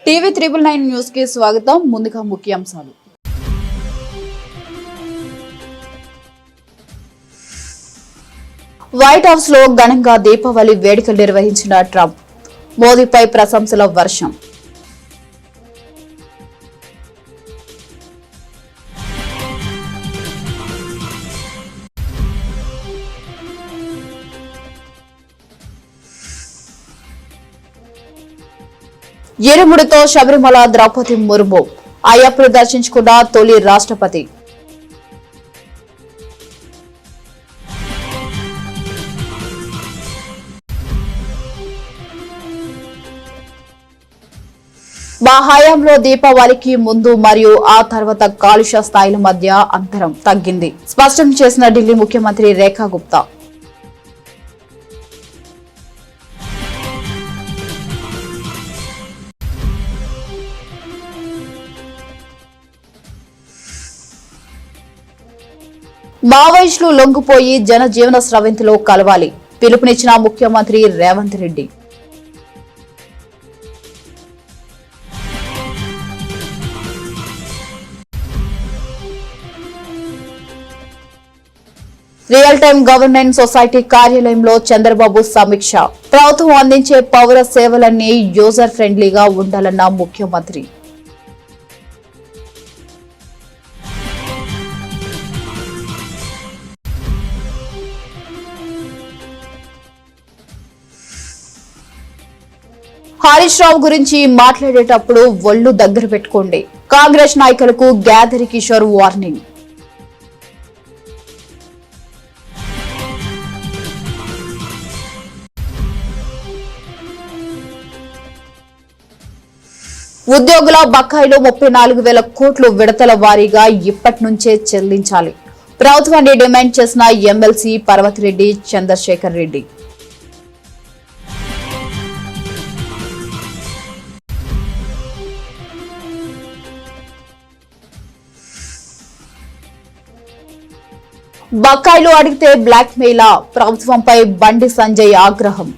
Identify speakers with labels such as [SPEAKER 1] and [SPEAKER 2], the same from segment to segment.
[SPEAKER 1] TV 999 news కి స్వాగతం. ముందుగా ముఖ్యాంశాలు. వైట్ హౌస్ లో ఘనంగా దీపావళి వేడుకలు నిర్వహించిన ట్రంప్. మోదీపై ప్రశంసల వర్షం. ఇరుముడితో శబరిమల ద్రౌపది ముర్ము అయ్యప్పను దర్శించుకున్న తొలి రాష్ట్రపతి. మా హయాంలో దీపావళికి ముందు మరియు ఆ తర్వాత కాలుష్య స్థాయిల మధ్య అంతరం తగ్గింది, స్పష్టం చేసిన ఢిల్లీ ముఖ్యమంత్రి రేఖా గుప్తా. మావోయిస్టులు లొంగిపోయి జనజీవన స్రవంతిలో కలవాలి, పిలుపునిచ్చిన ముఖ్యమంత్రి Revanth Reddy. Real time governance society కార్యాలయంలో చంద్రబాబు సమీక్ష. ప్రభుత్వం అందించే పౌర సేవలన్నీ యూజర్ ఫ్రెండ్లీగా ఉండాలన్న ముఖ్యమంత్రి. హరీష్ రావు గురించి మాట్లాడేటప్పుడు ఒళ్ళు దగ్గర పెట్టుకోండి, కాంగ్రెస్ నాయకులకు గ్యాదరి కిషోర్ వార్నింగ్. ఉద్యోగుల బకాయిలు 34,000 కోట్లు విడతల వారీగా ఇప్పటి నుంచే చెల్లించాలి, ప్రభుత్వాన్ని డిమాండ్ చేసిన ఎమ్మెల్సీ పర్వతిరెడ్డి చంద్రశేఖర్ రెడ్డి. బకాయిలు అడిగితే బ్లాక్ మెయిలా, ప్రభుత్వంపై బండి సంజయ్ ఆగ్రహం.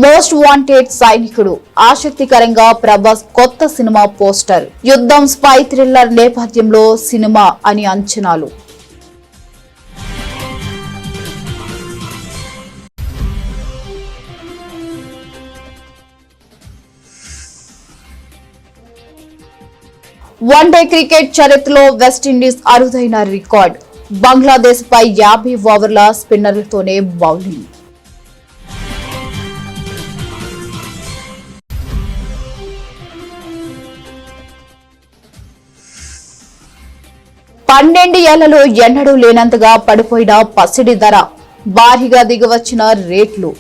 [SPEAKER 1] మోస్ట్ వాంటెడ్ సైనికుడు, ఆసక్తికరంగా ప్రభాస్ కొత్త సినిమా పోస్టర్. యుద్ధం స్పై థ్రిల్లర్ నేపథ్యంలో సినిమా అని అంచనాలు. వన్డే క్రికెట్ చరిత్రలో వెస్టిండీస్ అరుదైన రికార్డ్. బంగ్లాదేశ్ పై 50 ఓవర్ల స్పిన్నర్లతోనే బౌలింగ్. ఏళ్లలో ఎన్నడూ లేనంతగా పడిపోయిన పసిడి ధర, భారీగా దిగివచ్చిన రేట్లు.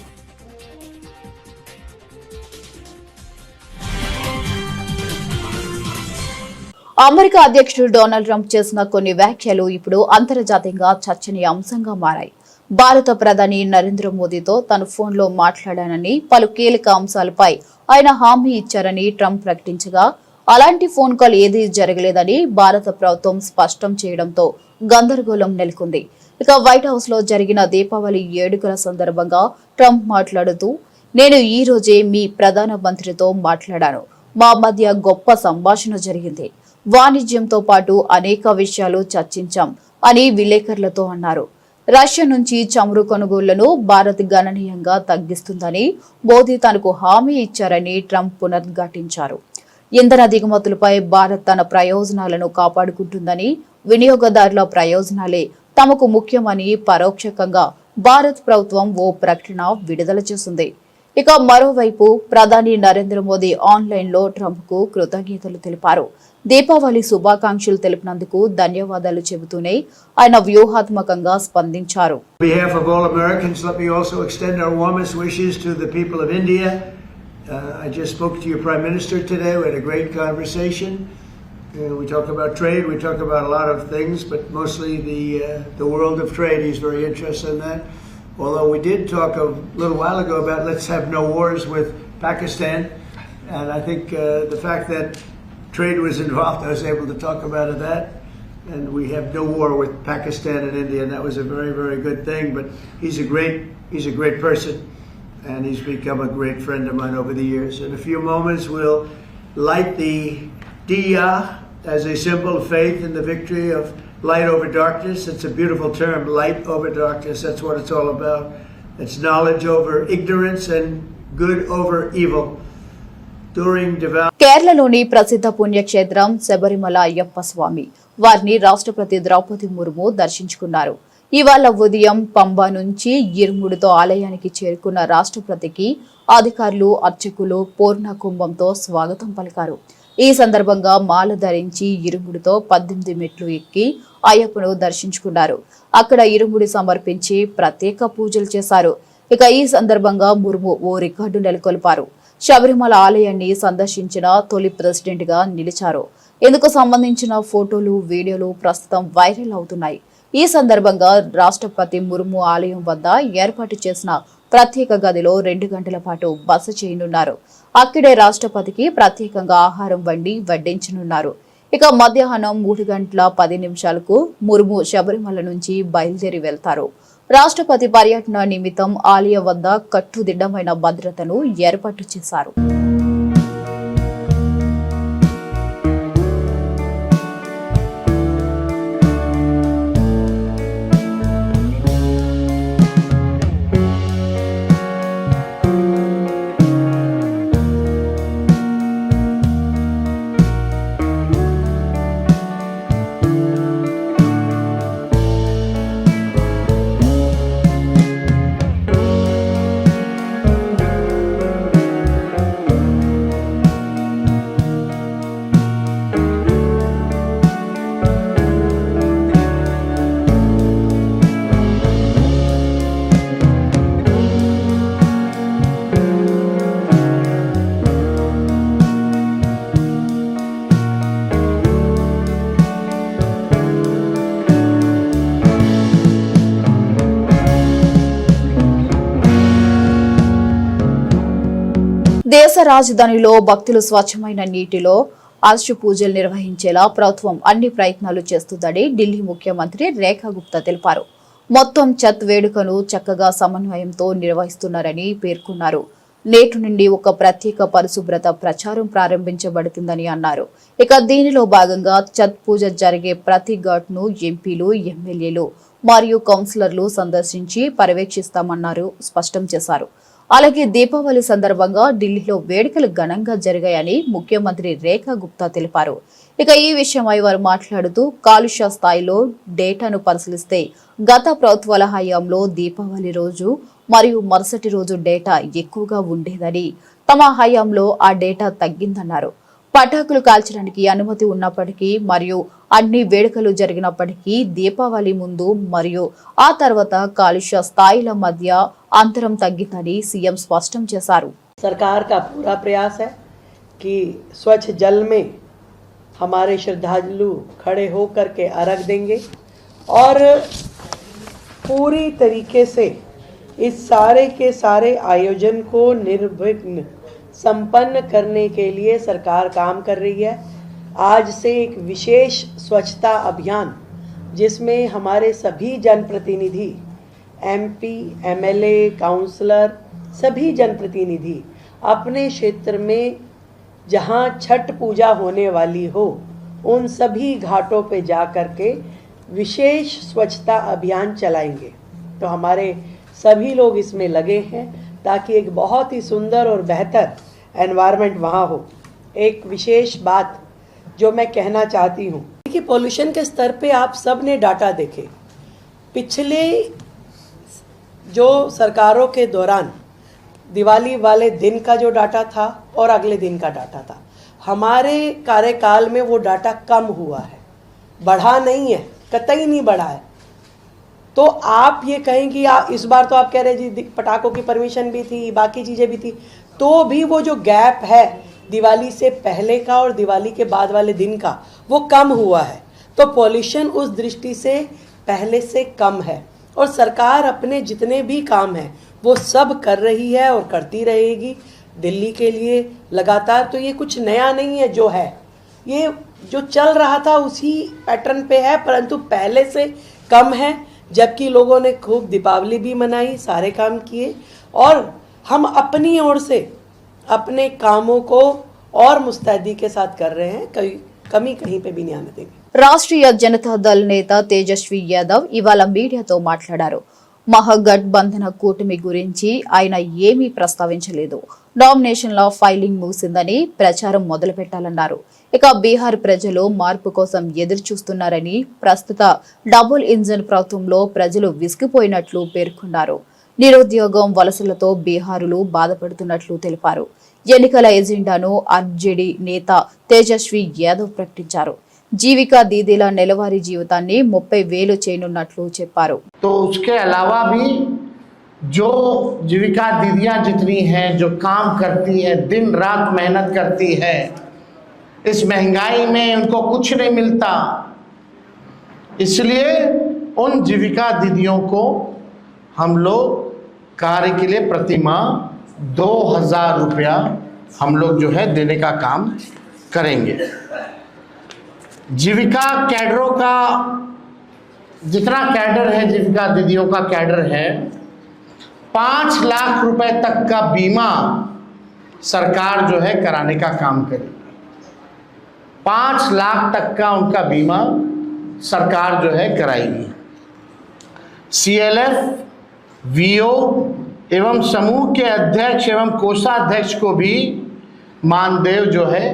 [SPEAKER 1] అమెరికా అధ్యక్షుడు డొనాల్డ్ ట్రంప్ చేసిన కొన్ని వ్యాఖ్యలు ఇప్పుడు అంతర్జాతీయంగా చర్చనీయాంశంగా మారాయి. భారత ప్రధాని నరేంద్ర మోదీతో తన ఫోన్లో మాట్లాడానని, పలు కీలక అంశాలపై ఆయన హామీ ఇచ్చారని ట్రంప్ ప్రకటించగా, అలాంటి ఫోన్ కాల్ ఏదీ జరగలేదని భారత ప్రభుత్వం స్పష్టం చేయడంతో గందరగోళం నెలకొంది. ఇక వైట్ హౌస్ లో జరిగిన దీపావళి వేడుకల సందర్భంగా ట్రంప్ మాట్లాడుతూ, నేను ఈ రోజే మీ ప్రధాన మంత్రితో మాట్లాడాను, మా మధ్య గొప్ప సంభాషణ జరిగింది, వాణిజ్యంతో పాటు అనేక విషయాలు చర్చించాం అని విలేకరులతో అన్నారు. రష్యా నుంచి చమురు కొనుగోళ్లను భారత్ గణనీయంగా తగ్గిస్తుందని మోదీ తనకు హామీ ఇచ్చారని ట్రంప్ పునరుద్ఘాటించారు. ఇంధన దిగుమతులపై భారత్ తన ప్రయోజనాలను కాపాడుకుంటుందని, వినియోగదారుల ప్రయోజనాలే తమకు ముఖ్యమని పరోక్షంగా భారత్ ప్రభుత్వం ఓ ప్రకటన విడుదల చేసింది. ఇక మరోవైపు ప్రధాని నరేంద్ర మోదీ ఆన్లైన్ లో ట్రంప్ కు కృతజ్ఞతలు తెలిపారు. దీపావళి శుభాకాంక్షలు తెలిపినందుకు ధన్యవాదాలు చెబుతూనే ఆయన వ్యూహాత్మకంగా స్పందించారు.
[SPEAKER 2] I just spoke to your Prime Minister today. We had a great conversation. We talked about trade. We talked about a lot of things, but mostly the world of trade. He's very interested in that. Although we did talk a little while ago about let's have no wars with Pakistan, and I think the fact that trade was involved, I was able to talk about that. And we have no war with Pakistan and India, and that was a very, very good thing. But he's a great person, and he's become a great friend of mine over the years. In a few moments, we'll light the diya as a symbol of faith in the victory of light over darkness. It's a beautiful term, light over darkness. That's what it's all about. It's knowledge over ignorance and good over evil. During devout
[SPEAKER 1] కేరళలోని ప్రసిద్ధ పుణ్యక్షేత్రం శబరిమల అయ్యప్ప స్వామి వారిని రాష్ట్రపతి ద్రౌపది ముర్ము దర్శించుకున్నారు. ఇవాళ ఉదయం పంబా నుంచి ఇరుముడితో ఆలయానికి చేరుకున్న రాష్ట్రపతికి అధికారులు అర్చకులు పూర్ణ కుంభంతో స్వాగతం పలికారు. ఈ సందర్భంగా మాల ధరించి ఇరుముడితో 18 మెట్లు ఎక్కి అయ్యప్పను దర్శించుకున్నారు. అక్కడ ఇరుముడి సమర్పించి ప్రత్యేక పూజలు చేశారు. ఇక ఈ సందర్భంగా ముర్ము ఓ రికార్డు నెలకొల్పారు. శబరిమల ఆలయాన్ని సందర్శించిన తొలి ప్రెసిడెంట్ గా నిలిచారు. ఇందుకు సంబంధించిన ఫోటోలు వీడియోలు ప్రస్తుతం వైరల్ అవుతున్నాయి. ఈ సందర్భంగా రాష్ట్రపతి ముర్ము ఆలయం వద్ద ఏర్పాటు చేసిన ప్రత్యేక గదిలో 2 గంటల పాటు బస చేయనున్నారు. అక్కడే రాష్ట్రపతికి ప్రత్యేకంగా ఆహారం వండి వడ్డించనున్నారు. ఇక మధ్యాహ్నం 3 గంటల 10 నిమిషాలకు ముర్ము శబరిమల నుంచి బయలుదేరి వెళ్తారు. రాష్ట్రపతి పర్యటన నిమిత్తం ఆలయం వద్ద కట్టుదిట్టమైన భద్రతను ఏర్పాటు చేశారు. దేశ రాజధానిలో భక్తులు స్వచ్ఛమైన నీటిలో అర్చు పూజలు నిర్వహించేలా ప్రభుత్వం అన్ని ప్రయత్నాలు చేస్తుందని ఢిల్లీ ముఖ్యమంత్రి రేఖా గుప్తా తెలిపారు. మొత్తం ఛత్ వేడుకను చక్కగా సమన్వయంతో నిర్వహిస్తున్నారని పేర్కొన్నారు. నేటి నుండి ఒక ప్రత్యేక పరిశుభ్రత ప్రచారం ప్రారంభించబడుతుందని అన్నారు. ఇక దీనిలో భాగంగా ఛత్ పూజ జరిగే ప్రతి ఘాట్ను ఎంపీలు, ఎమ్మెల్యేలు మరియు కౌన్సిలర్లు సందర్శించి పర్యవేక్షిస్తామన్నారు స్పష్టం చేశారు. అలాగే దీపావళి సందర్భంగా ఢిల్లీలో వేడుకలు ఘనంగా జరిగాయని ముఖ్యమంత్రి రేఖా గుప్తా తెలిపారు. ఇక ఈ విషయమై వారు మాట్లాడుతూ కాలుష్య స్థాయిలో డేటాను పరిశీలిస్తే గత ప్రభుత్వాల హయాంలో దీపావళి రోజు మరియు మరుసటి రోజు డేటా ఎక్కువగా ఉండేదని, తమ హయాంలో ఆ డేటా తగ్గిందన్నారు. పటాకులు కాల్చడానికి అనుమతి ఉన్నప్పటికీ మరియు అన్ని వేడుకలు జరిగినప్పటికీ దీపావళి ముందు మరియు ఆ తర్వాత కాలుష్య స్థాయిల మధ్య अंतरम तग्गिंదని सीएम स्पष्टम చేశారు.
[SPEAKER 3] सरकार का पूरा प्रयास है कि स्वच्छ जल में हमारे श्रद्धालु खड़े होकर के अर्घ देंगे और पूरी तरीके से इस सारे के सारे आयोजन को निर्विघ्न संपन्न करने के लिए सरकार काम कर रही है. आज से एक विशेष स्वच्छता अभियान जिसमें हमारे सभी जनप्रतिनिधि, एमपी, एमएलए, काउंसलर, सभी जनप्रतिनिधि अपने क्षेत्र में जहां छठ पूजा होने वाली हो उन सभी घाटों पे जा कर के विशेष स्वच्छता अभियान चलाएंगे. तो हमारे सभी लोग इसमें लगे हैं ताकि एक बहुत ही सुंदर और बेहतर एनवायरनमेंट वहाँ हो. एक विशेष बात जो मैं कहना चाहती हूँ कि पोल्यूशन के स्तर पे आप सब ने डाटा देखे. पिछले जो सरकारों के दौरान दिवाली वाले दिन का जो डाटा था और अगले दिन का डाटा था, हमारे कार्यकाल में वो डाटा कम हुआ है, बढ़ा नहीं है, कतई नहीं बढ़ा है. तो आप ये कहें कि इस बार तो आप कह रहे जी पटाखों की परमिशन भी थी, बाकी चीज़ें भी थी, तो भी वो जो गैप है दिवाली से पहले का और दिवाली के बाद वाले दिन का वो कम हुआ है. तो पॉल्यूशन उस दृष्टि से पहले से कम है और सरकार अपने जितने भी काम हैं वो सब कर रही है और करती रहेगी दिल्ली के लिए लगातार. तो ये कुछ नया नहीं है जो है, ये जो चल रहा था उसी पैटर्न पे है, परंतु पहले से कम है। जबकि लोगों ने खूब दीपावली भी मनाई, सारे काम किए, और हम अपनी ओर से अपने कामों को और मुस्तैदी के साथ कर रहे हैं, कोई कमी कहीं पे भी नहीं आने देंगे।
[SPEAKER 1] రాష్ట్రీయ జనతా దళ్ నేత తేజస్వి యాదవ్ ఇవాళ మీడియాతో మాట్లాడారు. మహాగఠబంధన కూటమి గురించి ఆయన ఏమీ ప్రస్తావించలేదు. నామినేషన్ల ఫైలింగ్ ముగిసిందని ప్రచారం మొదలుపెట్టాలన్నారు. ఇక బీహార్ ప్రజలు మార్పు కోసం ఎదురు చూస్తున్నారని, ప్రస్తుత డబుల్ ఇంజన్ ప్రభుత్వంలో ప్రజలు విసిగిపోయినట్లు పేర్కొన్నారు. నిరుద్యోగం వలసలతో బీహారులు బాధపడుతున్నట్లు తెలిపారు. ఎన్నికల ఎజెండాను ఆర్జేడీ నేత తేజస్వి యాదవ్ ప్రకటించారు. జీవికా దీదీల నెలవారీ జీవితాన్ని 30,000 చేయనున్నట్లు చెప్పారు.
[SPEAKER 4] तो उसके अलावा भी जो जीविका दीदियां जितनी हैं, जो काम करती है, दिन रात मेहनत करती है, इस महंगाई में उनको कुछ नहीं मिलता, इसलिए उन जीविका दीदियों को हम लोग कार्य के लिए प्रति माह 2,000 रुपया हम लोग जो है देने का काम करेंगे। जीविका कैडरों का जितना कैडर है, जीविका दीदियों का कैडर है, 5 लाख रुपए तक का बीमा सरकार जो है कराने का काम करेगी। 5 लाख तक का उनका बीमा सरकार जो है कराएगी। CLF, VO एवं समूह के अध्यक्ष एवं कोषाध्यक्ष को भी मानदेय जो है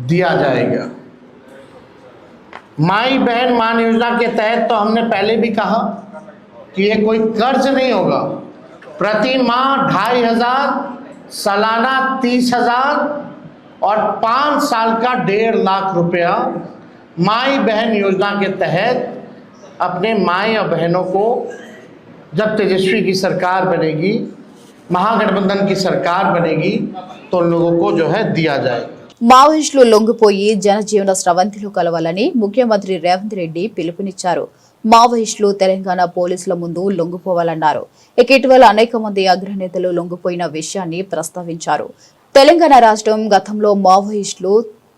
[SPEAKER 4] दिया जाएगा। माई बहन मान योजना के तहत तो हमने पहले भी कहा कि ये कोई कर्ज नहीं होगा। प्रति माह 2,500, सालाना 30,000 और 5 साल का 1.5 लाख रुपया माई बहन योजना के तहत अपने माई और बहनों को जब तेजस्वी की सरकार बनेगी, महागठबंधन की सरकार बनेगी, तो उन लोगों को जो है दिया जाएगा।
[SPEAKER 1] మావోయిస్టులు లొంగిపోయి జనజీవన స్రవంతిలో కలవాలని ముఖ్యమంత్రి రేవంత్ రెడ్డి పిలుపునిచ్చారు. మావోయిస్టులు తెలంగాణ పోలీసుల ముందు లొంగిపోవాలన్నారు. ఇటీవల అనేక మంది అగ్రనేతలు లొంగిపోయిన విషయాన్ని ప్రస్తావించారు. తెలంగాణ రాష్ట్రం గతంలో మావోయిస్టులు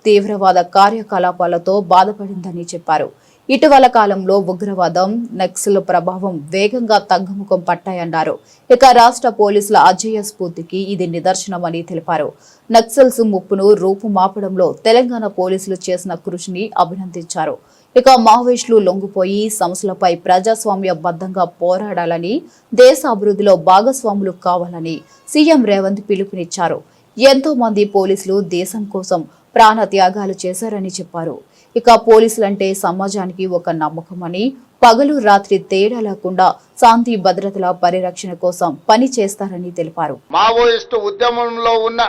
[SPEAKER 1] తీవ్రవాద కార్యకలాపాలతో బాధపడిందని చెప్పారు. ఇటీవల కాలంలో ఉగ్రవాదం, నక్సల్ ప్రభావం వేగంగా తగ్గుముఖం పట్టాయన్నారు. ఇక రాష్ట్ర పోలీసుల అజేయ స్ఫూర్తికి ఇది నిదర్శనమని తెలిపారు. నక్సల్స్ ముప్పును రూపుమాపడంలో తెలంగాణ పోలీసులు చేసిన కృషిని అభినందించారు. ఇక మావోయిస్టులు లొంగిపోయి సమస్యలపై ప్రజాస్వామ్యబద్ధంగా పోరాడాలని, దేశ అభివృద్ధిలో భాగస్వాములు కావాలని సీఎం రేవంత్ పిలుపునిచ్చారు. ఎంతో మంది పోలీసులు దేశం కోసం ప్రాణ త్యాగాలు చేశారని చెప్పారు. ఇక పోలీసులంటే సమాజానికి ఒక నమ్మకమని, పగలు రాత్రి తేడా లేకుండా శాంతి భద్రతల పరిరక్షణ కోసం పని చేస్తారని తెలిపారు.
[SPEAKER 5] మావోయిస్టు ఉద్యమంలో ఉన్న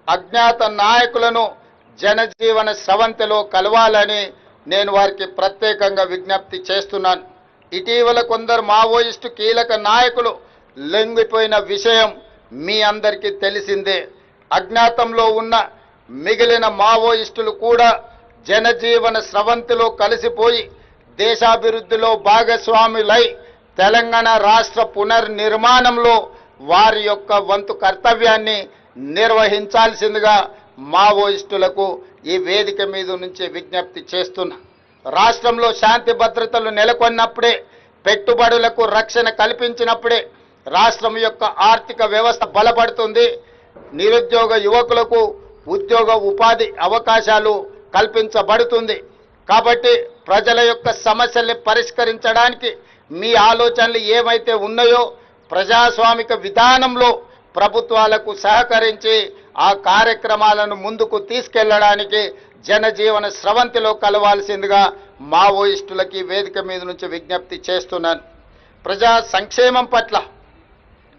[SPEAKER 5] అజ్ఞాత నాయకులను జనజీవన స్రవంతిలో కలవాలని నేను వారికి ప్రత్యేకంగా విజ్ఞప్తి చేస్తున్నాను. ఇటీవల కొందరు మావోయిస్టు కీలక నాయకులు లొంగిపోయిన విషయం మీ అందరికీ తెలిసిందే. అజ్ఞాతంలో ఉన్న మిగిలిన మావోయిస్టులు కూడా జనజీవన స్రవంతిలో కలిసిపోయి దేశాభివృద్ధిలో భాగస్వాములై తెలంగాణ రాష్ట్ర పునర్నిర్మాణంలో వారి యొక్క వంతు కర్తవ్యాన్ని నిర్వహించాల్సిందిగా మావోయిస్టులకు ఈ వేదిక మీద నుంచి విజ్ఞప్తి చేస్తున్నా. రాష్ట్రంలో శాంతి భద్రతలు నెలకొన్నప్పుడే, పెట్టుబడులకు రక్షణ కల్పించినప్పుడే రాష్ట్రం యొక్క ఆర్థిక వ్యవస్థ బలపడుతుంది. నిరుద్యోగ యువకులకు ఉద్యోగ ఉపాధి అవకాశాలు కల్పించబడుతుంది. కాబట్టి ప్రజల యొక్క సమస్యల్ని పరిష్కరించడానికి మీ ఆలోచనలు ఏమైతే ఉన్నాయో ప్రజాస్వామిక విధానంలో ప్రభుత్వాలకు సహకరించి ఆ కార్యక్రమాలను ముందుకు తీసుకెళ్లడానికి జనజీవన స్రవంతిలో కలవాల్సిందిగా మావోయిస్టులకి వేదిక మీద నుంచి విజ్ఞప్తి చేస్తున్నాను. ప్రజా సంక్షేమం పట్ల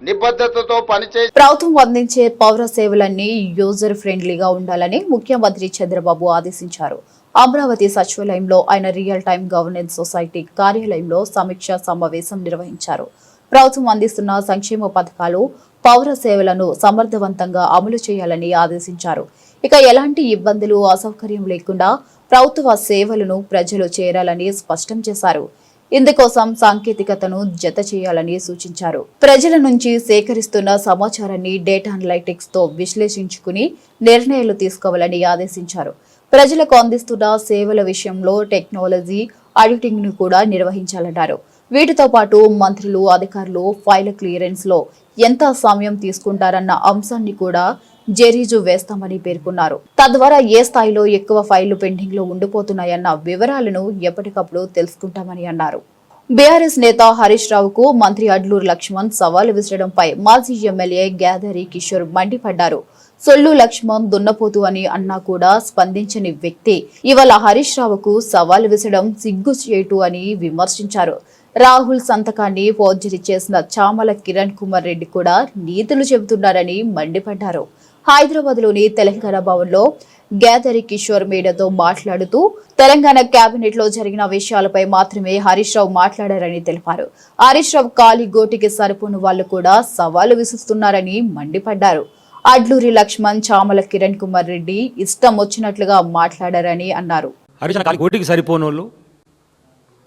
[SPEAKER 5] నిబద్ధతతో పనిచేసి
[SPEAKER 1] ప్రభుత్వం అందించే పౌర సేవలన్నీ యూజర్ ఫ్రెండ్లీగా ఉండాలని ముఖ్యమంత్రి చంద్రబాబు ఆదేశించారు. అమరావతి సచివాలయంలో ఆయన రియల్ టైమ్ గవర్నెన్స్ సొసైటీ కార్యాలయంలో సమీక్షా సమావేశం నిర్వహించారు. ప్రభుత్వం అందిస్తున్న సంక్షేమ పథకాలు, పౌర సేవలను సమర్థవంతంగా అమలు చేయాలని ఆదేశించారు. ఇక ఎలాంటి ఇబ్బందులు, అసౌకర్యం లేకుండా ప్రభుత్వ సేవలను ప్రజలు చేరాలని స్పష్టం చేశారు. ఇందుకోసం సాంకేతికతను జత చేయాలని సూచించారు. ప్రజల నుంచి సేకరిస్తున్న సమాచారాన్ని డేటా అనలైటిక్స్ తో విశ్లేషించుకుని నిర్ణయాలు తీసుకోవాలని ఆదేశించారు. ప్రజలకు అందిస్తున్న సేవల విషయంలో టెక్నాలజీ ఆడిటింగ్ ను కూడా నిర్వహించాలన్నారు. వీటితో పాటు మంత్రులు, అధికారులు ఫైల్ క్లియరెన్స్ లో ఎంత సమయం తీసుకుంటారన్న అంశాన్ని కూడా జెరీజు వేస్తామని పేర్కొన్నారు. తద్వారా ఏ స్థాయిలో ఎక్కువ ఫైళ్లు పెండింగ్ లో ఉండిపోతున్నాయన్న వివరాలను ఎప్పటికప్పుడు తెలుసుకుంటామని అన్నారు. బీఆర్ఎస్ నేత హరీష్ రావుకు మంత్రి అడ్లూరు లక్ష్మణ్ సవాలు విసరడంపై మాజీ ఎమ్మెల్యే గ్యాదరి కిషోర్ మండిపడ్డారు. సొల్లు లక్ష్మణ్ దున్నపోతు అని అన్నా కూడా స్పందించని వ్యక్తి ఇవాళ హరీష్ రావుకు సవాలు విసరడం సిగ్గుచేటు అని విమర్శించారు. రాహుల్ సంతకాన్ని ఫోర్జరీ చేసిన చామల కిరణ్ కుమార్ రెడ్డి కూడా నీతులు చెబుతున్నారని మండిపడ్డారు. హైదరాబాద్ లోని తెలంగాణ భవన్లో గ్యాదరి కిషోర్ మీడియాతో మాట్లాడుతూ తెలంగాణ కేబినెట్ లో జరిగిన విషయాలపై మాత్రమే హరీష్ రావు మాట్లాడారని తెలిపారు. హరీష్ రావు కాలి గోటికి సరిపోని వాళ్లు కూడా సవాలు విసుస్తున్నారని మండిపడ్డారు. అడ్లూరి లక్ష్మణ్, చామల కిరణ్ కుమార్ రెడ్డి ఇష్టం వచ్చినట్లుగా మాట్లాడారని అన్నారు.
[SPEAKER 6] హరీష్ కాలి గోటికి సరిపోనోళ్ళు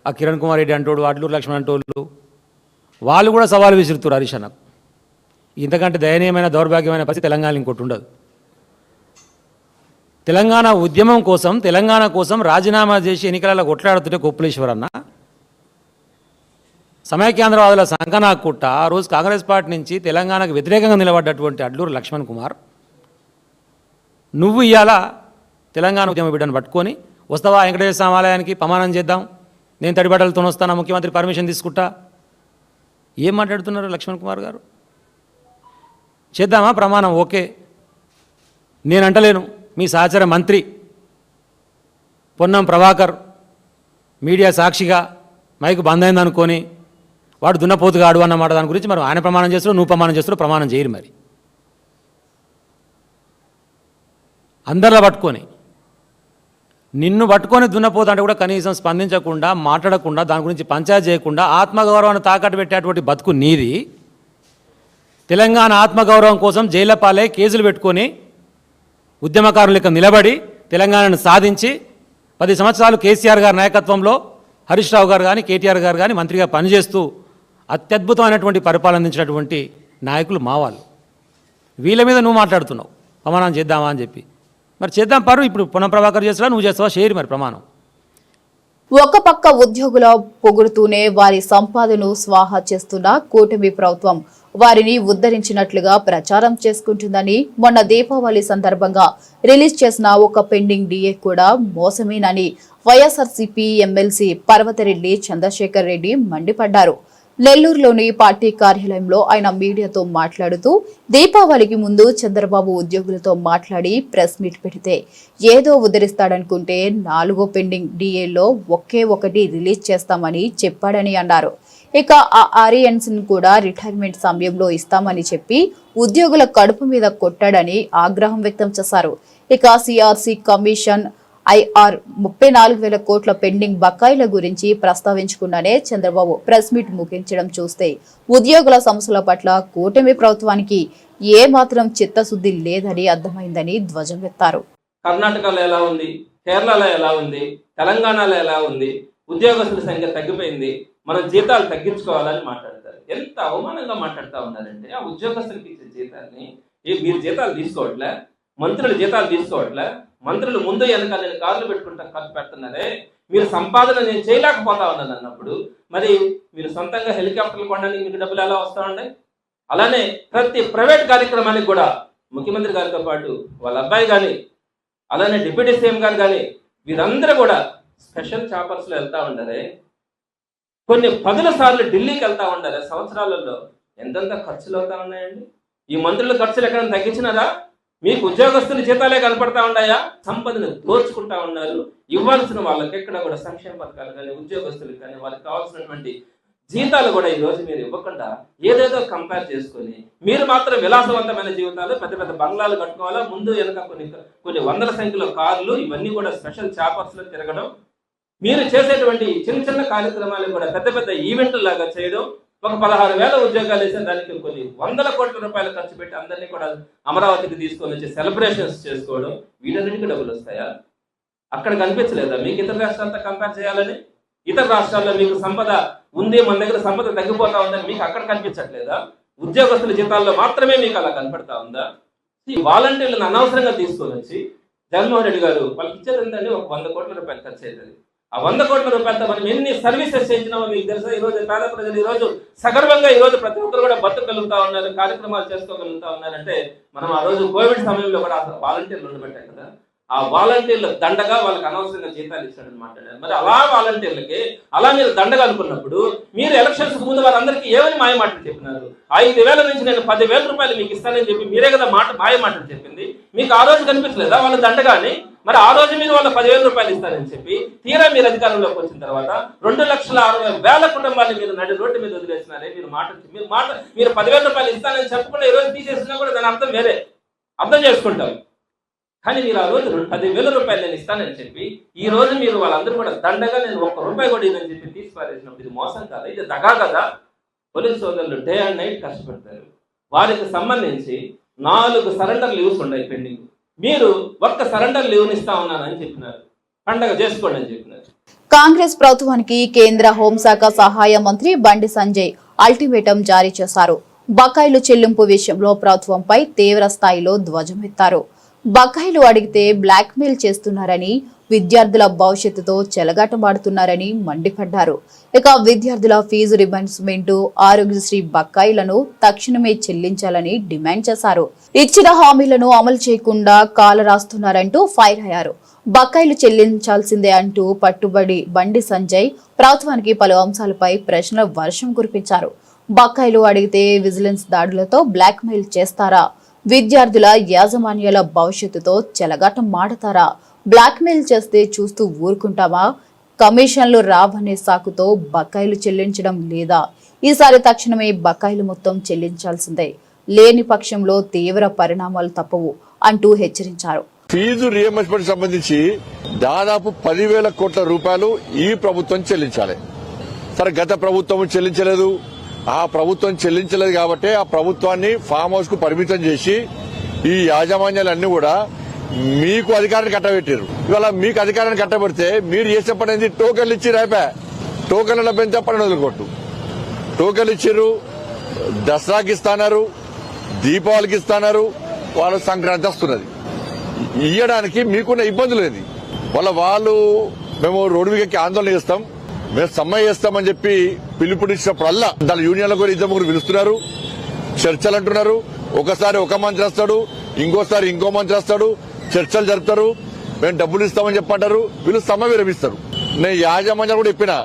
[SPEAKER 6] ఆ కిరణ్ కుమార్ రెడ్డి అంటోడు, అడ్లూరు లక్ష్మణ్ అంటోళ్ళు వాళ్ళు కూడా సవాలు విసురుతారు హరీష్ అన్నకు. ఇంతకంటే దయనీయమైన దౌర్భాగ్యమైన పరిస్థితి తెలంగాణ ఇంకోటి ఉండదు. తెలంగాణ ఉద్యమం కోసం, తెలంగాణ కోసం రాజీనామా చేసి ఎన్నికలలో కొట్లాడుతుంటే కొప్పులేశ్వర్ అన్న సమైక్యాంధ్రవాదుల సంకనాకుట్ట ఆ రోజు కాంగ్రెస్ పార్టీ నుంచి తెలంగాణకు వ్యతిరేకంగా నిలబడ్డటువంటి అడ్లూరు లక్ష్మణ్ కుమార్, నువ్వు ఇవాళ తెలంగాణ ఉద్యమ బిడ్డను పట్టుకొని వస్తావా వెంకటేశ్వర స్వామి ఆలయానికి ప్రమాణం చేద్దాం, నేను తడిబట్టలతో వస్తాను, ముఖ్యమంత్రి పర్మిషన్ తీసుకుంటా, ఏం మాట్లాడుతున్నారు లక్ష్మణ్ కుమార్ గారు? చేద్దామా ప్రమాణం? ఓకే, నేను అంటలేను. మీ సహచర మంత్రి పొన్నం ప్రభాకర్ మీడియా సాక్షిగా మైకు బంద్ అయిందనుకొని వాడు దున్నపోతుగాడు అన్నమాట. దాని గురించి మరి ఆయన ప్రమాణం చేస్తాడు, నువ్వు ప్రమాణం చేస్తాడు, ప్రమాణం చేయరు. మరి అందరిలో పట్టుకొని నిన్ను పట్టుకొని దున్నపోతు అంటే కూడా కనీసం స్పందించకుండా, మాట్లాడకుండా, దాని గురించి పంచాయతీ చేయకుండా ఆత్మగౌరవాన్ని తాకట్టు పెట్టేటువంటి బతుకు నీది. తెలంగాణ ఆత్మగౌరవం కోసం జైళ్ల పాలై కేసులు పెట్టుకొని ఉద్యమకారుల లెక్క నిలబడి తెలంగాణను సాధించి 10 సంవత్సరాలు కేసీఆర్ గారి నాయకత్వంలో హరీష్ రావు గారు కానీ, కేటీఆర్ గారు కానీ మంత్రిగా పనిచేస్తూ అత్యద్భుతమైనటువంటి పరిపాలన అందించినటువంటి నాయకులు మా వాళ్ళు. వీళ్ళ మీద నువ్వు మాట్లాడుతున్నావు ప్రమాణం చేద్దామా అని చెప్పి. మరి చేద్దాం పరు. ఇప్పుడు పొన్నం ప్రభాకర్ చేస్తావా, నువ్వు చేస్తావా? షేర్ మరి ప్రమాణం.
[SPEAKER 1] ఒక పక్క ఉద్యోగుల పొగుడుతూనే వారి సంపాదనను స్వాహా చేస్తున్న కూటమి ప్రభుత్వం వారిని ఉద్ధరించినట్లుగా ప్రచారం చేసుకుంటుందని మొన్న దీపావళి సందర్భంగా రిలీజ్ చేసిన ఒక పెండింగ్ డిఏ కూడా మోసమేనని వైఎస్ఆర్సీపీ ఎమ్మెల్సీ పర్వతరెడ్డి చంద్రశేఖర్ రెడ్డి మండిపడ్డారు. నెల్లూరులోని పార్టీ కార్యాలయంలో ఆయన మీడియాతో మాట్లాడుతూ దీపావళికి ముందు చంద్రబాబు ఉద్యోగులతో మాట్లాడి ప్రెస్ మీట్ పెడితే ఏదో ఉద్ధరిస్తాడనుకుంటే 4వ పెండింగ్ డిఏలో ఒకే ఒకటి రిలీజ్ చేస్తామని చెప్పాడని అన్నారు. ఇక ఆ ఆరియన్స్ కూడా రిటైర్మెంట్ సమయంలో ఇస్తామని చెప్పి ఉద్యోగుల కడుపు మీద కొట్టాడని ఆగ్రహం వ్యక్తం చేశారు. ఇక సిఆర్సీ కమిషన్ ఐఆర్ 34,000 కోట్ల పెండింగ్ బకాయిల గురించి ప్రస్తావించకుండానే చంద్రబాబు ప్రెస్ మీట్ ముగించడం చూస్తే ఉద్యోగుల సమస్యల పట్ల కూటమి ప్రభుత్వానికి ఏ మాత్రం చిత్తశుద్ధి లేదని అర్థమైందని ధ్వజమెత్తారు.
[SPEAKER 7] కర్ణాటకలో ఎలా ఉంది, కేరళలో ఎలా ఉంది, తెలంగాణలో ఎలా ఉంది, ఉద్యోగస్తుల సంఖ్య తగ్గిపోయింది, మనం జీతాలు తగ్గించుకోవాలని మాట్లాడతారు. ఎంత అవమానంగా మాట్లాడుతూ ఉన్నారంటే ఆ ఉద్యోగస్తులకి ఇచ్చే జీతాన్ని మీరు జీతాలు తీసుకోవట్లే, మంత్రులు జీతాలు తీసుకోవట్లే, మంత్రులు ముందు వెనక నేను కార్లు పెట్టుకుంటా ఖర్చు పెడుతున్నారే, మీరు సంపాదన నేను చేయలేకపోతా ఉన్నాను అన్నప్పుడు మరి మీరు సొంతంగా హెలికాప్టర్లు కొనడానికి మీకు డబ్బులు ఎలా వస్తూ ఉన్నాయి? అలానే ప్రతి ప్రైవేట్ కార్యక్రమానికి కూడా ముఖ్యమంత్రి గారితో పాటు వాళ్ళ అబ్బాయి కానీ, అలానే డిప్యూటీ సీఎం గారు కానీ వీరందరూ కూడా స్పెషల్ చాపర్స్లో వెళ్తూ ఉంటారే, కొన్ని 10 సార్లు ఢిల్లీకి వెళ్తూ ఉంటారే. సంవత్సరాలలో ఎంతెంత ఖర్చులు అవుతా ఉన్నాయండి? ఈ మంత్రుల ఖర్చులు ఎక్కడైనా తగ్గించినారా? మీకు ఉద్యోగస్తుల జీతాలే కనపడతా ఉన్నాయా? సంపదను దోచుకుంటా ఉన్నారు. ఇవ్వాల్సిన వాళ్ళకి ఎక్కడ కూడా సంక్షేమ పథకాలు కానీ, ఉద్యోగస్తులకు కానీ వాళ్ళకి కావాల్సినటువంటి జీతాలు కూడా ఈ రోజు మీరు ఇవ్వకుండా ఏదేదో కంపేర్ చేసుకొని మీరు మాత్రం విలాసవంతమైన జీవితాలు, పెద్ద పెద్ద బంగ్లాలు కట్టుకోవాలా, ముందు వెనక కొన్ని వందల సంఖ్యలో కార్లు, ఇవన్నీ కూడా స్పెషల్ చాపర్స్ లో తిరగడం, మీరు చేసేటువంటి చిన్న చిన్న కార్యక్రమాలు కూడా పెద్ద పెద్ద ఈవెంట్లు లాగా చేయడం, ఒక 16,000 ఉద్యోగాలు వేసే దానికి కొన్ని 100 కోట్ల రూపాయలు ఖర్చు పెట్టి అందరినీ కూడా అమరావతికి తీసుకొని వచ్చి సెలబ్రేషన్స్ చేసుకోవడం, వీటన్నిటికీ డబ్బులు వస్తాయా? అక్కడ కనిపించలేదా మీకు ఇతర రాష్ట్రాలతో కంపేర్ చేయాలని? ఇతర రాష్ట్రాల్లో మీకు సంపద ఉంది, మన దగ్గర సంపద తగ్గిపోతా ఉందని మీకు అక్కడ కనిపించట్లేదా? ఉద్యోగస్తుల జీతాల్లో మాత్రమే మీకు అలా కనపడతా ఉందా? ఈ వాలంటీర్లను అనవసరంగా తీసుకొని వచ్చి జగన్మోహన్ రెడ్డి గారు వాళ్ళకి ఇచ్చేది ఎంతండి? ఒక 100 కోట్ల రూపాయలు ఖర్చు అవుతుంది. ఆ 100 కోట్ల రూపాయలతో మనం ఎన్ని సర్వీసెస్ చేసినామో మీకు తెలుసా? ఈ రోజు పేద ప్రజలు ఈ రోజు సగర్వంగా ఈ రోజు ప్రతి ఒక్కరు కూడా బతకగలుగుతా ఉన్నారు, కార్యక్రమాలు చేసుకోగలుగుతా ఉన్నారంటే మనం ఆ రోజు కోవిడ్ సమయంలో కూడా వాలంటీర్లు ఉండబెట్టాం కదా. ఆ వాలంటీర్లు దండగా వాళ్ళకి అనవసరంగా జీతాలు ఇచ్చాడని మాట్లాడారు. మరి అలా వాలంటీర్లకి అలా మీరు దండగా అనుకున్నప్పుడు మీరు ఎలక్షన్స్ ముందు వారందరికీ ఏమని మాయ మాటలు చెప్పినారు? 5,000 నుంచి నేను 10,000 రూపాయలు మీకు ఇస్తానని చెప్పి మీరే కదా మాయ మాటలు చెప్పింది. మీకు ఆ రోజు కనిపించలేదా వాళ్ళు దండగాని? మరి ఆ రోజు మీరు వాళ్ళ 10,000 రూపాయలు ఇస్తారని చెప్పి తీరా మీరు అధికారంలోకి వచ్చిన తర్వాత 2,60,000 కుటుంబాన్ని మీరు నడి రోడ్డు మీద వదిలేసినారే. మీరు 10,000 రూపాయలు ఇస్తానని చెప్పకుండా ఈ రోజు తీసేసినా కూడా దాని అర్థం వేరే, అర్థం చేసుకుంటాం. కానీ మీరు ఆ రోజు 10,000 రూపాయలు నేను ఇస్తానని చెప్పి ఈ రోజు మీరు వాళ్ళందరూ కూడా దండగా నేను 1 రూపాయి కూడా ఇదని చెప్పి తీసి పారేసినప్పుడు ఇది మోసం కాదా? ఇది దగా కదా? పోలీసు సోదరులు డే అండ్ నైట్ కష్టపడతారు. వారికి సంబంధించి 4 సరెండర్ లీవ్స్ ఉన్నాయి పెండింగ్. మీరు 1 సరెండర్ లీవ్ని ఇస్తా ఉన్నానని చెప్పినారు, పండగ చేసుకోండి అని చెప్పినారు.
[SPEAKER 1] కాంగ్రెస్ ప్రభుత్వానికి కేంద్ర హోంశాఖ సహాయ మంత్రి బండి సంజయ్ అల్టిమేటం జారీ చేశారు. బకాయిలు చెల్లింపు విషయంలో ప్రభుత్వంపై తీవ్ర స్థాయిలో ధ్వజమెత్తారు. బకాయిలు అడిగితే బ్లాక్మెయిల్ చేస్తున్నారని, విద్యార్థుల భవిష్యత్తుతో చెలగాటమాడుతున్నారని మండిపడ్డారు. ఇక విద్యార్థుల ఫీజు రియంబర్స్మెంట్, ఆరోగ్యశ్రీ బకాయిలను తక్షణమే చెల్లించాలని డిమాండ్ చేశారు. ఇచ్చిన హామీలను అమలు చేయకుండా కాలరాస్తున్నారంటూ ఫైర్ అయ్యారు. బకాయిలు చెల్లించాల్సిందే అంటూ పట్టుబడి బండి సంజయ్ ప్రభుత్వానికి పలు అంశాలపై ప్రశ్నల వర్షం కురిపించారు. బకాయిలు అడిగితే విజిలెన్స్ దాడులతో బ్లాక్మెయిల్ చేస్తారా? విద్యార్థుల యాజమాన్యాల భవిష్యత్తుతో చెలగాటం మాడతారా? బ్లాక్మెయిల్ చేస్తే చూస్తూ ఊరుకుంటామా? కమిషన్లు రావనే సాకుతో బకాయిలు చెల్లించడం లేదా? ఈసారి తక్షణమే బకాయిలు మొత్తం చెల్లించాల్సిందే, లేని పక్షంలో తీవ్ర పరిణామాలు తప్పవు అంటూ హెచ్చరించారు.
[SPEAKER 8] ఫీజు రియంబర్స్మెంట్ సంబంధించి దాదాపు 10,000 కోట్ల రూపాయలు ఈ ప్రభుత్వం చెల్లించాలి. సరే, గత ప్రభుత్వం చెల్లించలేదు. ఆ ప్రభుత్వం చెల్లించలేదు కాబట్టి ఆ ప్రభుత్వాన్ని ఫామ్ హౌస్ కు పరిమితం చేసి ఈ యాజమాన్యాలన్నీ కూడా మీకు అధికారాన్ని కట్టబెట్టారు. ఇవాళ మీకు అధికారాన్ని కట్టబెడితే మీరు చేసే పని ఏంది? టోకెన్లు ఇచ్చి రేపే టోకెన్ల పెంచే పని వదులుకోట్టు. టోకెన్లు ఇచ్చిర్రు, దసరాకి ఇస్తాన్నారు, దీపావళికి ఇస్తాన్నారు, వాళ్ళు సంక్రాంతి వస్తున్నది. ఇయ్యడానికి మీకున్న ఇబ్బందులు ఏంది? వాళ్ళు మేము రోడ్డు మీదకి ఆందోళన చేస్తాం, మేము సమ్మె చేస్తామని చెప్పి పిలుపునిచ్చినప్పుడల్లా దాని యూనియన్ల కూడా 2-3 పిలుస్తున్నారు, చర్చలు అంటున్నారు. ఒకసారి ఒక మంత్రి వస్తాడు, ఇంకోసారి ఇంకో మంత్రి వస్తాడు, చర్చలు జరుపుతారు, మేము డబ్బులు ఇస్తామని చెప్పంటారు, వీళ్ళు సమ్మె విరమిస్తారు. నేను యాజమాన్యాలు కూడా చెప్పినా,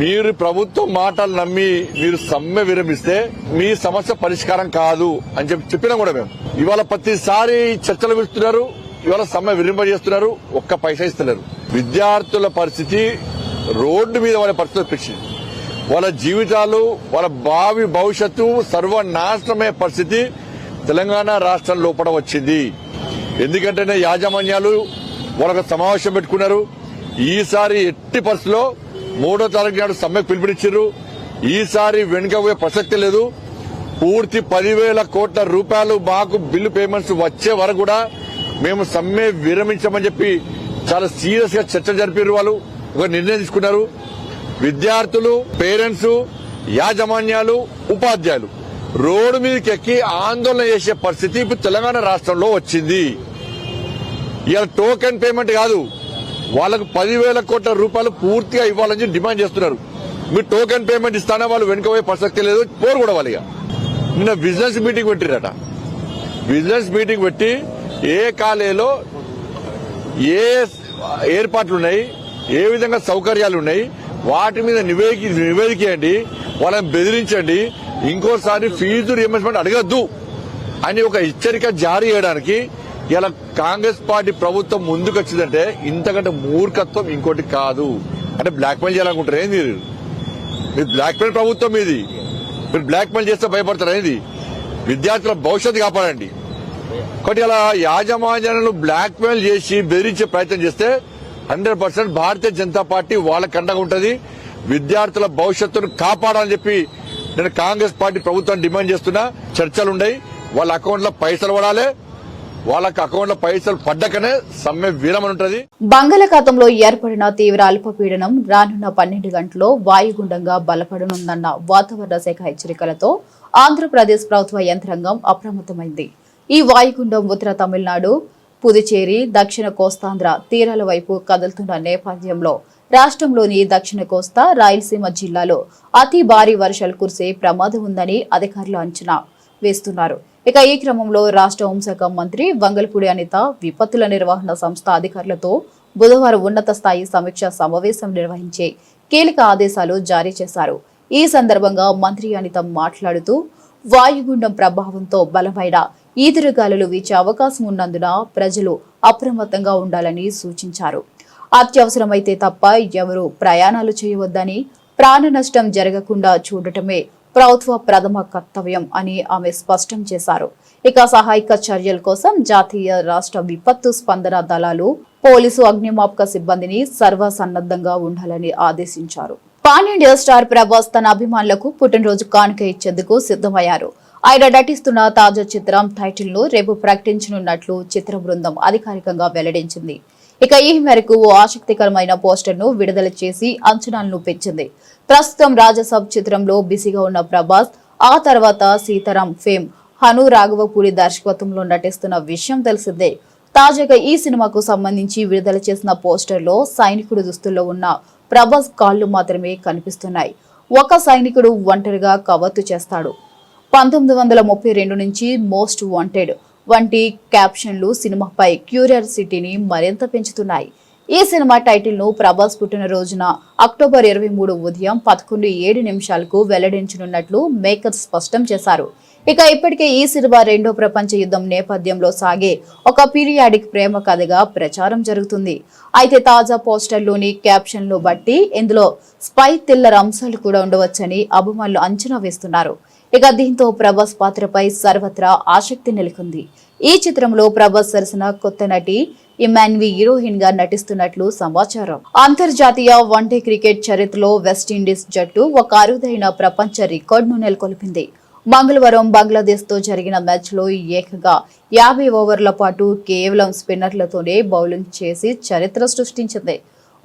[SPEAKER 8] మీరు ప్రభుత్వం మాటలు నమ్మి మీరు సమ్మె విరమిస్తే మీ సమస్య పరిష్కారం కాదు అని చెప్పినా కూడా మేము ఇవాళ ప్రతిసారి చర్చలు పిలుస్తున్నారు, ఇవాళ సమ్మె విరింపజేస్తున్నారు, ఒక్క పైసా ఇస్తలేరు. విద్యార్థుల పరిస్థితి రోడ్డు మీద వాళ్ళ పరిస్థితి, వాళ్ళ జీవితాలు, వాళ్ళ భావి భవిష్యత్తు సర్వనాశనమయ్యే పరిస్థితి తెలంగాణ రాష్ట్రం లోపల వచ్చింది. ఎందుకంటే యాజమాన్యాలు వాళ్ళకు సమావేశం పెట్టుకున్నారు. ఈసారి ఎట్టి పరిస్థితిలో 3వ తారీఖు నాడు సమ్మెకు పిలుపునిచ్చారు. ఈసారి వెనుకపోయే ప్రసక్తి లేదు. పూర్తి 10,000 కోట్ల రూపాయలు మాకు బిల్లు పేమెంట్స్ వచ్చే వరకు కూడా మేము సమ్మె విరమించమని చెప్పి చాలా సీరియస్ గా చర్చలు జరిపారు. వాళ్ళు ఒక నిర్ణయం తీసుకున్నారు. విద్యార్థులు, పేరెంట్స్, యాజమాన్యాలు, ఉపాధ్యాయులు రోడ్డు మీదకి ఎక్కి ఆందోళన చేసే పరిస్థితి ఇప్పుడు తెలంగాణ రాష్ట్రంలో వచ్చింది. ఇవాళ టోకెన్ పేమెంట్ కాదు, వాళ్ళకు 10,000 కోట్ల రూపాయలు పూర్తిగా ఇవ్వాలని డిమాండ్ చేస్తున్నారు. మీరు టోకెన్ పేమెంట్ ఇస్తానే వాళ్ళు వెనుకపోయే ప్రసక్తి లేదు, పోరు కూడా వాళ్ళ. నిన్న బిజినెస్ మీటింగ్ పెట్టిరట. బిజినెస్ మీటింగ్ పెట్టి ఏ కాలేజీలో ఏ ఏర్పాట్లున్నాయి, ఏ విధంగా సౌకర్యాలు ఉన్నాయి, వాటి మీద నివేదికేయండి, వాళ్ళని బెదిరించండి, ఇంకోసారి ఫీజు రియంబర్స్మెంట్ అడగద్దు అని ఒక హెచ్చరిక జారీ చేయడానికి ఇలా కాంగ్రెస్ పార్టీ ప్రభుత్వం ముందుకు వచ్చిందంటే ఇంతకంటే మూర్ఖత్వం ఇంకోటి కాదు. అంటే బ్లాక్మెయిల్ చేయాలనుకుంటారు ఏంది? మీరు బ్లాక్మెయిల్ ప్రభుత్వం ఇది, మీరు బ్లాక్మెయిల్ చేస్తే భయపడతారు ఏంది? విద్యార్థుల భవిష్యత్తు కాపాడండి. కాబట్టి ఇలా యాజమాన్యాలను బ్లాక్మెయిల్ చేసి బెదిరించే ప్రయత్నం చేస్తే 100% భారతీయ జనతా పార్టీ వాళ్ళకి అండగా ఉంటుంది. విద్యార్థుల భవిష్యత్తును కాపాడాలని చెప్పి నేను కాంగ్రెస్ పార్టీ ప్రభుత్వాన్ని డిమాండ్ చేస్తున్నా. చర్చలున్నాయి, వాళ్ళ అకౌంట్లో పైసలు పడాలి, వాళ్ళకి అకౌంట్లో పైసలు పడ్డకనే సమ్మె విరమనుంటది.
[SPEAKER 1] బంగాళాఖాతంలో ఏర్పడిన తీవ్ర అల్పపీడనం రానున్న 12 గంటల్లో వాయుగుండంగా బలపడనుందన్న వాతావరణ శాఖ హెచ్చరికలతో ఆంధ్రప్రదేశ్ ప్రభుత్వ యంత్రాంగం అప్రమత్తమైంది. ఈ వాయుగుండం ఉత్తర తమిళనాడు, పుదుచేరి దక్షిణ కోస్తాంధ్ర తీరాల వైపు కదులుతున్న నేపథ్యంలో రాష్ట్రంలోని దక్షిణ కోస్తా రాయలసీమ జిల్లాలో అతి భారీ వర్షాలు కురిసే ప్రమాదం ఉందని అధికారులు అంచనా వేస్తున్నారు. ఇక ఈ క్రమంలో రాష్ట్ర హోంశాఖ మంత్రి వంగలపూడి అనిత విపత్తుల నిర్వహణ సంస్థ అధికారులతో బుధవారం ఉన్నత స్థాయి సమీక్ష సమావేశం నిర్వహించి కీలక ఆదేశాలు జారీ చేశారు. ఈ సందర్భంగా మంత్రి అనిత మాట్లాడుతూ వాయుగుండం ప్రభావంతో బలమైన ఈదురుగాలులు వీచే అవకాశం ఉన్నందున ప్రజలు అప్రమత్తంగా ఉండాలని సూచించారు. అత్యవసరమైతే తప్ప ఎవరూ ప్రయాణాలు చేయవద్దని, ప్రాణ నష్టం జరగకుండా చూడటమే ప్రభుత్వ ప్రథమ కర్తవ్యం అని ఆమె స్పష్టం చేశారు. ఇక సహాయక చర్యల కోసం జాతీయ రాష్ట్ర విపత్తు స్పందన దళాలు, పోలీసు, అగ్నిమాపక సిబ్బందిని సర్వసన్నద్ధంగా ఉండాలని ఆదేశించారు. పాన్ ఇండియా స్టార్ ప్రభాస్ తన అభిమానులకు పుట్టినరోజు కానుక ఇచ్చేందుకు సిద్ధమయ్యారు. ఆయన నటిస్తున్న తాజా చిత్రం టైటిల్ ను రేపు ప్రకటించనున్నట్లు చిత్ర బృందం అధికారికంగా వెల్లడించింది. ఇక ఈ మేరకు ఓ ఆసక్తికరమైన పోస్టర్ ను విడుదల చేసి అంచనాలను పెంచింది. ప్రస్తుతం రాజసబ్ చిత్రంలో బిజీగా ఉన్న ప్రభాస్ ఆ తర్వాత సీతారాం ఫేమ్ హను రాఘవపూడి దర్శకత్వంలో నటిస్తున్న విషయం తెలిసిందే. తాజాగా ఈ సినిమాకు సంబంధించి విడుదల చేసిన పోస్టర్ లో సైనికుడు దుస్తుల్లో ఉన్న ప్రభాస్ కాళ్లు మాత్రమే కనిపిస్తున్నాయి. ఒక సైనికుడు ఒంటరిగా కవాతు చేస్తాడు. 1932 నుంచి మోస్ట్ వాంటెడ్ వంటి క్యాప్షన్లు సినిమాపై క్యూరియాసిటీని మరింత పెంచుతున్నాయి. ఈ సినిమా టైటిల్ ను ప్రభాస్ పుట్టినరోజున అక్టోబర్ 23 ఉదయం 11:07 వెల్లడించనున్నట్లు మేకర్స్ స్పష్టం చేశారు. ఇక ఇప్పటికే ఈ సినిమా రెండో ప్రపంచ యుద్ధం నేపథ్యంలో సాగే ఒక పీరియాడిక్ ప్రేమ కథగా ప్రచారం జరుగుతుంది. అయితే తాజా పోస్టర్లోని క్యాప్షన్లు బట్టి ఇందులో స్పై థ్రిల్లర్ అంశాలు కూడా ఉండవచ్చని అభిమానులు అంచనా వేస్తున్నారు. ఇక దీంతో ప్రభాస్ పాత్రపై సర్వత్రా ఆసక్తి నెలకొంది. ఈ చిత్రంలో ప్రభాస్ సరసన కొత్త నటి ఇమాన్వి హీరోయిన్ గా నటిస్తున్నట్లు సమాచారం. అంతర్జాతీయ వన్డే క్రికెట్ చరిత్రలో వెస్టిండీస్ జట్టు ఒక అరుదైన ప్రపంచ రికార్డును నెలకొల్పింది. మంగళవారం బంగ్లాదేశ్ తో జరిగిన మ్యాచ్ లో ఏకంగా 50 ఓవర్ల పాటు కేవలం స్పిన్నర్లతోనే బౌలింగ్ చేసి చరిత్ర సృష్టించింది.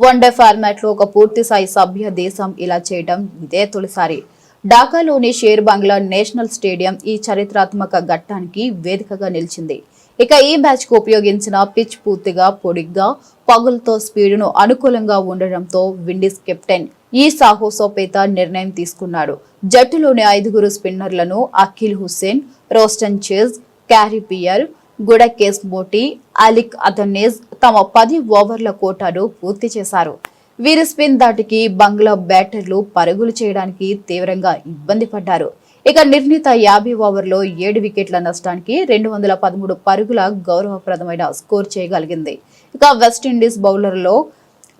[SPEAKER 1] వన్డే ఫార్మాట్ లో ఒక పూర్తి స్థాయి సభ్య దేశం ఇలా చేయడం ఇదే తొలిసారి. ఢాకాలోని షేర్ బంగ్లా నేషనల్ స్టేడియం ఈ చారిత్రాత్మక ఘట్టానికి వేదికగా నిలిచింది. ఇక ఈ మ్యాచ్ కు ఉపయోగించిన పిచ్ పూర్తిగా పొడిగ్గా, పగులతో స్పీడును అనుకూలంగా ఉండడంతో విండీస్ కెప్టెన్ ఈ సాహసోపేత నిర్ణయం తీసుకున్నాడు. జట్టులోని 5 స్పిన్నర్లను Akeal Hosein, Roston Chase, Carey Pierre, Gudakesh Motie, Alick Athanaze తమ 10 ఓవర్ల కోటాను పూర్తి చేశారు. వీరి స్పిన్ దాటికి బంగ్లా బ్యాటర్లు పరుగులు చేయడానికి తీవ్రంగా ఇబ్బంది పడ్డారు. ఇక నిర్ణీత 50 ఓవర్లో 7 వికెట్ల నష్టానికి 213 పరుగుల గౌరవప్రదమైన స్కోర్ చేయగలిగింది. ఇక వెస్టిండీస్ బౌలర్లో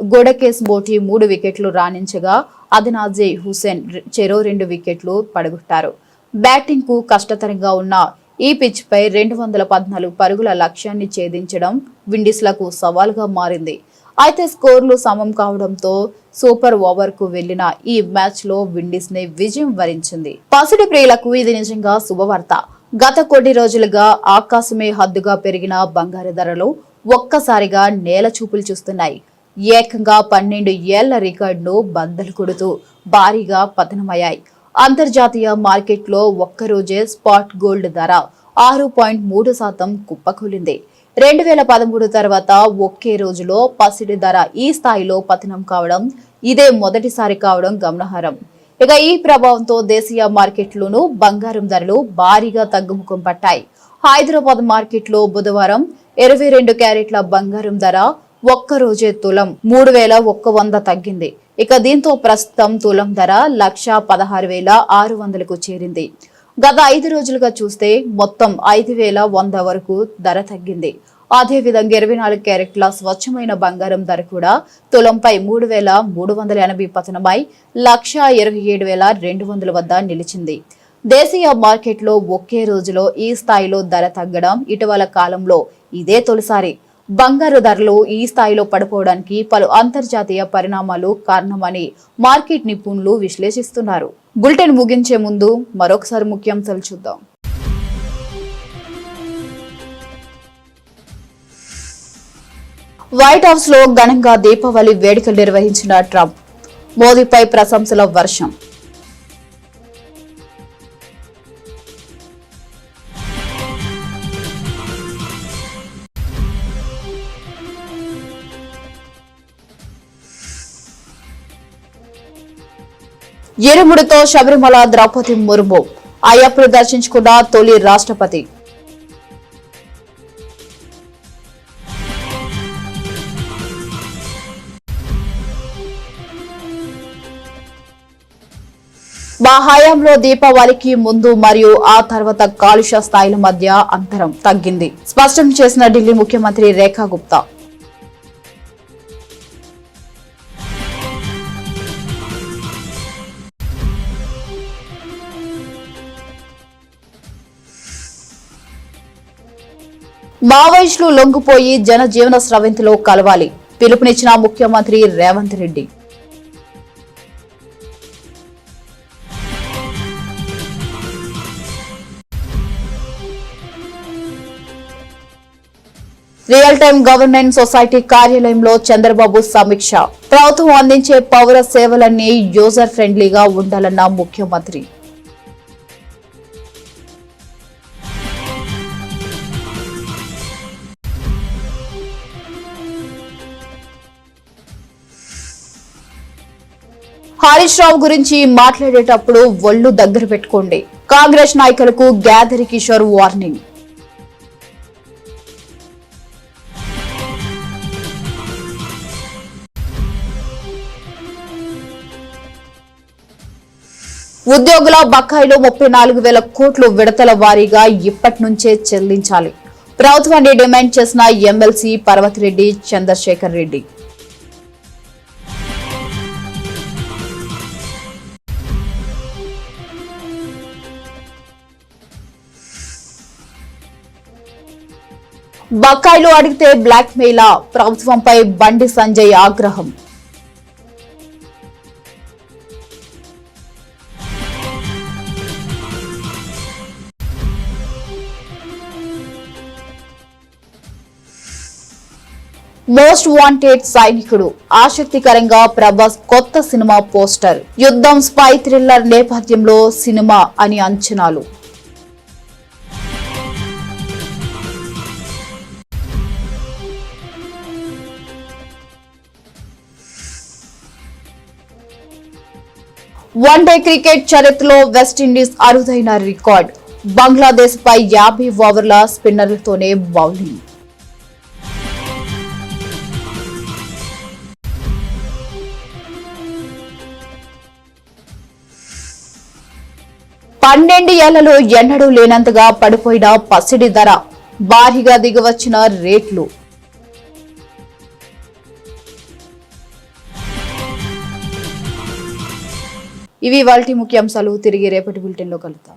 [SPEAKER 1] గొడకేస్ మోటీ 3 వికెట్లు రాణించగా అదనాజే హుసేన్ చెరో 2 వికెట్లు పడగొట్టారు. బ్యాటింగ్ కు కష్టతరంగా ఉన్న ఈ పిచ్ పై 214 పరుగుల లక్ష్యాన్ని ఛేదించడం విండీస్లకు సవాల్గా మారింది. అయితే స్కోర్లు సమం కావడంతో సూపర్ ఓవర్ కు వెళ్లిన ఈ మ్యాచ్ లో విండీస్ ని విజయం వరించింది. పసిడి ప్రియులకు ఇది నిజంగా శుభవార్త. గత కొన్ని రోజులుగా ఆకాశమే హద్దుగా పెరిగిన బంగారు ధరలు ఒక్కసారిగా నేల చూపులు చూస్తున్నాయి. ఏకంగా 12 ఏళ్ల రికార్డును బద్దలు కొడుతూ భారీగా పతనమయ్యాయి. అంతర్జాతీయ మార్కెట్లో ఒక్కరోజే స్పాట్ గోల్డ్ ధర 6.3% కుప్పకూలింది. 2013 తర్వాత ఒకే రోజులో పసిడి ధర ఈ స్థాయిలో పతనం కావడం ఇదే మొదటిసారి కావడం గమనార్హం. ఇక ఈ ప్రభావంతో దేశీయ మార్కెట్లోనూ బంగారం ధరలు భారీగా తగ్గుముఖం పట్టాయి. హైదరాబాద్ మార్కెట్లో బుధవారం 22 క్యారెట్ల బంగారం ధర ఒక్కరోజే తులం 3100 తగ్గింది. ఇక దీంతో ప్రస్తుతం తులం ధర 116,600కు చేరింది. గత 5 రోజులుగా చూస్తే మొత్తం 5,100 వరకు ధర తగ్గింది. అదేవిధంగా 24 క్యారెట్ల స్వచ్ఛమైన బంగారం ధర కూడా తులంపై 3,380 పతనమై 127,200 వద్ద నిలిచింది. దేశీయ మార్కెట్లో ఒకే రోజులో ఈ స్థాయిలో ధర తగ్గడం ఇటీవల కాలంలో ఇదే తొలిసారి. బంగారు ధరలు ఈ స్థాయిలో పడిపోవడానికి పలు అంతర్జాతీయ పరిణామాలు కారణమని మార్కెట్ నిపుణులు విశ్లేషిస్తున్నారు. బులెటిన్ ముగించే ముందు మరొకసారి ముఖ్యాంశాలు చూద్దాం. వైట్ హౌస్ లో ఘనంగా దీపావళి వేడుకలు నిర్వహించిన ట్రంప్, మోదీపై ప్రశంసల వర్షం. ఇరుముడితో శబరిమల ద్రౌపది ముర్ము అయ్యప్పను దర్శించుకున్న తొలి రాష్ట్రపతి. మా హయాంలో దీపావళికి ముందు మరియు ఆ తర్వాత కాలుష్య స్థాయిల మధ్య అంతరం తగ్గింది స్పష్టం చేసిన ఢిల్లీ ముఖ్యమంత్రి రేఖా గుప్తా. మావోయిస్టులు లొంగిపోయి జనజీవన స్రవంతిలో కలవాలి పిలుపునిచ్చిన ముఖ్యమంత్రి Revanth Reddy. Real time governance society కార్యాలయంలో చంద్రబాబు సమీక్ష. ప్రభుత్వం అందించే పౌర సేవలన్నీ యూజర్ ఫ్రెండ్లీగా ఉండాలన్న ముఖ్యమంత్రి. హరీష్ రావు గురించి మాట్లాడేటప్పుడు ఒళ్ళు దగ్గర పెట్టుకోండి. కాంగ్రెస్ నాయకులకు గ్యాదరి కిషోర్ వార్నింగ్. ఉద్యోగుల బకాయిలు 34,000 కోట్లు విడతల వారీగా ఇప్పటి నుంచే చెల్లించాలి. ప్రభుత్వాన్ని డిమాండ్ చేసిన ఎమ్మెల్సీ పర్వతిరెడ్డి చంద్రశేఖర్ రెడ్డి. బకాయిలు అడిగితే బ్లాక్ మెయిల్. ప్రభుత్వంపై బండి సంజయ్ ఆగ్రహం. మోస్ట్ వాంటెడ్ సైనికుడు ఆసక్తికరంగా ప్రభాస్ కొత్త సినిమా పోస్టర్. యుద్ధం స్పై థ్రిల్లర్ నేపథ్యంలో సినిమా అని అంచనాలు. వన్డే క్రికెట్ చరిత్రలో వెస్టిండీస్ అరుదైన రికార్డ్. బంగ్లాదేశ్ పై 50 ఓవర్ల స్పిన్నర్లతోనే బౌలింగ్. పన్నెండు ఏళ్లలో ఎన్నడూ లేనంతగా పడిపోయిన పసిడి ధర. భారీగా దిగవచ్చిన రేట్లు. ఇవి ఇవాల్టి ముఖ్యాంశాలు. తిరిగి రేపటి బులెటిన్లో కలుద్దాం.